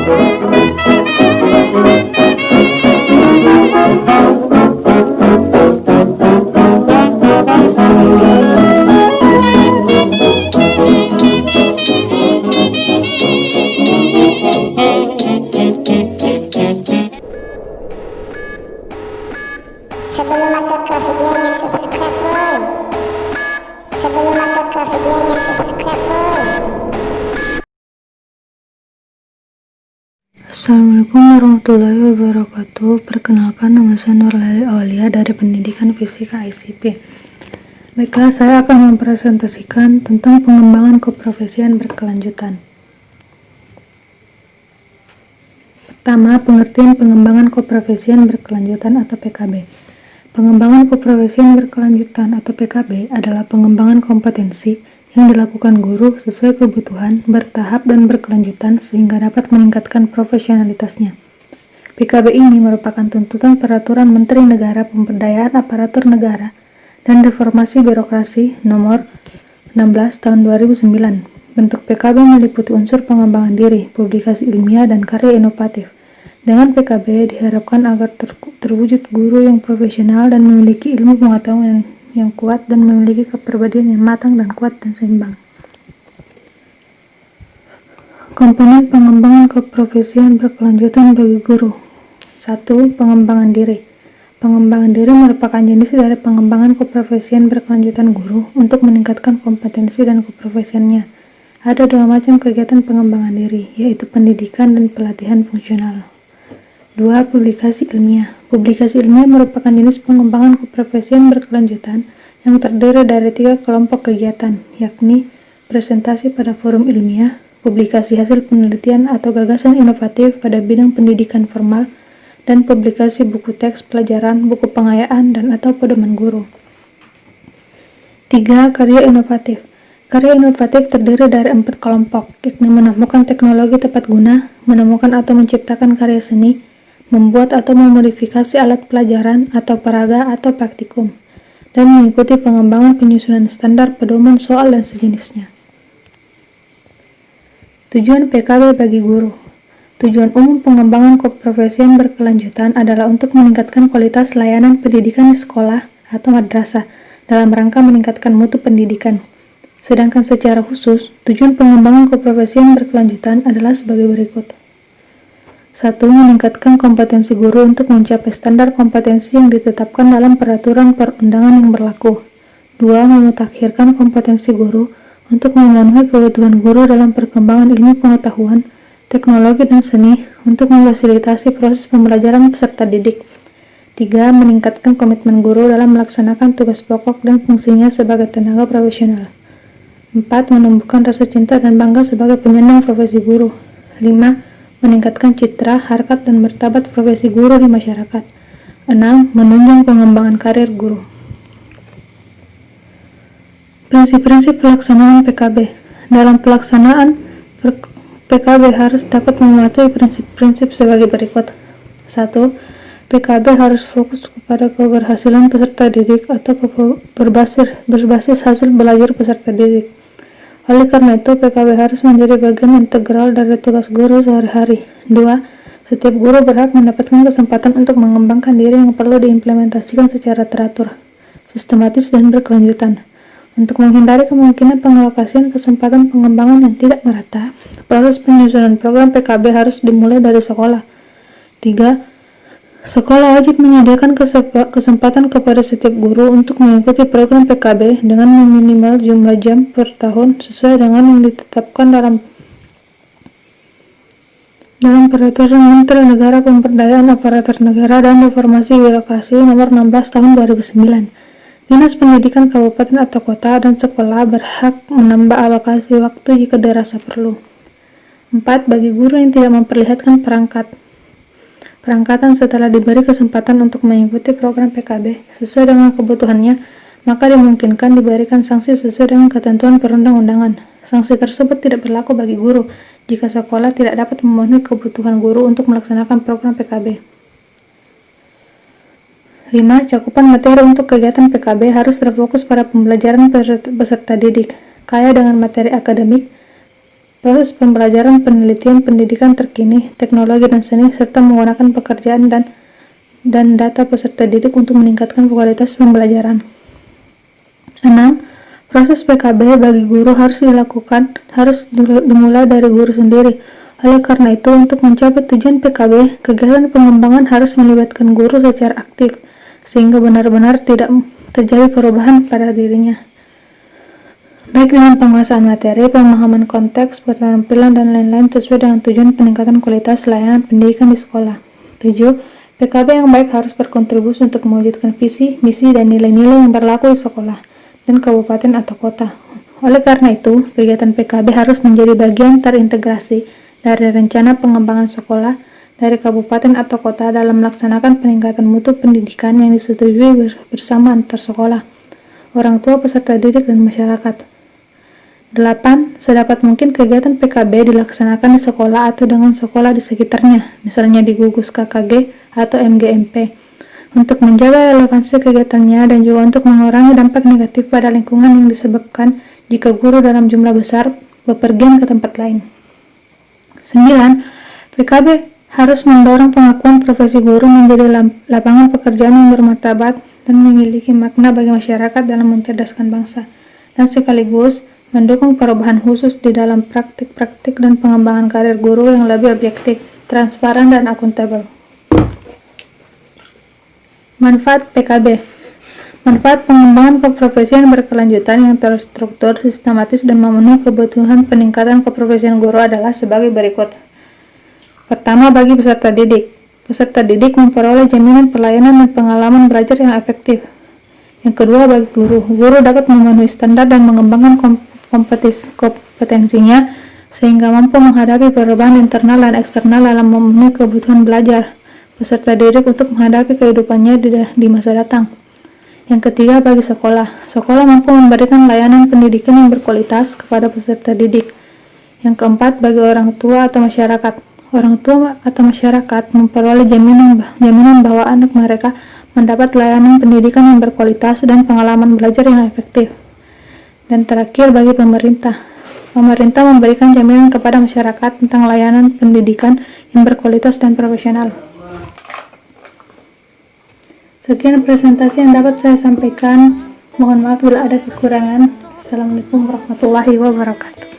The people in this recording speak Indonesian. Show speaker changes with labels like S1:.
S1: Sebelum masuk ke videonya, subscribe boy. Sebelum masuk ke videonya, subscribe boy.
S2: Assalamualaikum warahmatullahi wabarakatuh. Perkenalkan, nama saya Nurlali Aulia dari Pendidikan Fisika ICP. Baiklah, saya akan mempresentasikan tentang pengembangan keprofesian berkelanjutan. Pertama, pengertian pengembangan keprofesian berkelanjutan atau PKB. Pengembangan keprofesian berkelanjutan atau PKB adalah pengembangan kompetensi yang dilakukan guru sesuai kebutuhan, bertahap dan berkelanjutan sehingga dapat meningkatkan profesionalitasnya. PKB ini merupakan tuntutan Peraturan Menteri Negara Pemberdayaan Aparatur Negara dan Reformasi Birokrasi Nomor 16 Tahun 2009. Bentuk PKB meliputi unsur pengembangan diri, publikasi ilmiah, dan karya inovatif. Dengan PKB diharapkan agar terwujud guru yang profesional dan memiliki ilmu pengetahuan yang kuat dan memiliki kepribadian yang matang dan kuat dan seimbang. Komponen pengembangan keprofesian berkelanjutan bagi guru. 1. Pengembangan diri. Pengembangan diri merupakan jenis dari pengembangan keprofesian berkelanjutan guru untuk meningkatkan kompetensi dan keprofesiannya. Ada dua macam kegiatan pengembangan diri, yaitu pendidikan dan pelatihan fungsional. 2. Publikasi ilmiah. Publikasi ilmiah merupakan jenis pengembangan keprofesian berkelanjutan yang terdiri dari 3 kelompok kegiatan, yakni presentasi pada forum ilmiah, publikasi hasil penelitian atau gagasan inovatif pada bidang pendidikan formal, dan publikasi buku teks pelajaran, buku pengayaan, dan atau pedoman guru. 3. Karya inovatif. Karya inovatif terdiri dari 4 kelompok, yakni menemukan teknologi tepat guna, menemukan atau menciptakan karya seni, membuat atau memodifikasi alat pelajaran atau peraga atau praktikum, dan mengikuti pengembangan penyusunan standar pedoman soal dan sejenisnya. Tujuan PKB bagi guru. Tujuan umum pengembangan keprofesian berkelanjutan adalah untuk meningkatkan kualitas layanan pendidikan di sekolah atau madrasah dalam rangka meningkatkan mutu pendidikan. Sedangkan secara khusus, tujuan pengembangan keprofesian berkelanjutan adalah sebagai berikut. 1. Meningkatkan kompetensi guru untuk mencapai standar kompetensi yang ditetapkan dalam peraturan perundangan yang berlaku. 2. Memutakhirkan kompetensi guru untuk memenuhi kebutuhan guru dalam perkembangan ilmu pengetahuan, teknologi, dan seni untuk memfasilitasi proses pembelajaran peserta didik. 3. Meningkatkan komitmen guru dalam melaksanakan tugas pokok dan fungsinya sebagai tenaga profesional. 4. Menumbuhkan rasa cinta dan bangga sebagai penyandang profesi guru. 5. Meningkatkan citra, harkat, dan martabat profesi guru di masyarakat. 6. Menunjang pengembangan karir guru. Prinsip-prinsip pelaksanaan PKB. Dalam pelaksanaan PKB harus dapat mematuhi prinsip-prinsip sebagai berikut. 1. PKB harus fokus kepada keberhasilan peserta didik atau berbasis hasil belajar peserta didik. Oleh karena itu, PKB harus menjadi bagian integral dari tugas guru sehari-hari. 2. Setiap guru berhak mendapatkan kesempatan untuk mengembangkan diri yang perlu diimplementasikan secara teratur, sistematis, dan berkelanjutan. Untuk menghindari kemungkinan pengalokasian kesempatan pengembangan yang tidak merata, proses penyusunan program PKB harus dimulai dari sekolah. 3. Sekolah wajib menyediakan kesempatan kepada setiap guru untuk mengikuti program PKB dengan meminimal jumlah jam per tahun sesuai dengan yang ditetapkan dalam Peraturan Menteri Negara Pemberdayaan Aparatur Negara dan Reformasi Birokrasi Nomor 16 Tahun 2009. Dinas Pendidikan Kabupaten atau Kota dan sekolah berhak menambah alokasi waktu jika dirasa perlu. 4. Bagi guru yang tidak memperlihatkan perangkatan setelah diberi kesempatan untuk mengikuti program PKB sesuai dengan kebutuhannya, maka dimungkinkan diberikan sanksi sesuai dengan ketentuan perundang-undangan. Sanksi tersebut tidak berlaku bagi guru jika sekolah tidak dapat memenuhi kebutuhan guru untuk melaksanakan program PKB. 5. Cakupan materi untuk kegiatan PKB harus terfokus pada pembelajaran peserta didik, kaya dengan materi akademik, proses pembelajaran, penelitian, pendidikan terkini, teknologi dan seni, serta menggunakan pekerjaan dan data peserta didik untuk meningkatkan kualitas pembelajaran. 6. Proses PKB bagi guru harus dimulai dari guru sendiri. Oleh karena itu, untuk mencapai tujuan PKB, kegiatan pengembangan harus melibatkan guru secara aktif, sehingga benar-benar tidak terjadi perubahan pada dirinya, baik dengan penguasaan materi, pemahaman konteks, keterampilan, dan lain-lain sesuai dengan tujuan peningkatan kualitas layanan pendidikan di sekolah. 7. PKB yang baik harus berkontribusi untuk mewujudkan visi, misi, dan nilai-nilai yang berlaku di sekolah dan kabupaten atau kota. Oleh karena itu, kegiatan PKB harus menjadi bagian terintegrasi dari rencana pengembangan sekolah dari kabupaten atau kota dalam melaksanakan peningkatan mutu pendidikan yang disetujui bersama antar sekolah, orang tua, peserta didik, dan masyarakat. 8. Sedapat mungkin kegiatan PKB dilaksanakan di sekolah atau dengan sekolah di sekitarnya, misalnya di gugus KKG atau MGMP, untuk menjaga relevansi kegiatannya dan juga untuk mengurangi dampak negatif pada lingkungan yang disebabkan jika guru dalam jumlah besar bepergian ke tempat lain. 9. PKB harus mendorong pengakuan profesi guru menjadi lapangan pekerjaan yang bermartabat dan memiliki makna bagi masyarakat dalam mencerdaskan bangsa, dan sekaligus mendukung perubahan khusus di dalam praktik-praktik dan pengembangan karir guru yang lebih objektif, transparan, dan akuntabel. Manfaat PKB. Manfaat pengembangan keprofesian berkelanjutan yang terstruktur, sistematis, dan memenuhi kebutuhan peningkatan keprofesian guru adalah sebagai berikut. Pertama, bagi peserta didik. Peserta didik memperoleh jaminan pelayanan dan pengalaman belajar yang efektif. Yang kedua, bagi guru. Guru dapat memenuhi standar dan mengembangkan kompetensinya sehingga mampu menghadapi perubahan internal dan eksternal dalam memenuhi kebutuhan belajar peserta didik untuk menghadapi kehidupannya di masa datang. Yang ketiga, bagi sekolah. Sekolah mampu memberikan layanan pendidikan yang berkualitas kepada peserta didik. Yang keempat, bagi orang tua atau masyarakat. Orang tua atau masyarakat memperoleh jaminan bahwa anak mereka mendapat layanan pendidikan yang berkualitas dan pengalaman belajar yang efektif. Dan terakhir, bagi pemerintah. Pemerintah memberikan jaminan kepada masyarakat tentang layanan pendidikan yang berkualitas dan profesional. Sekian presentasi yang dapat saya sampaikan. Mohon maaf bila ada kekurangan. Assalamualaikum warahmatullahi wabarakatuh.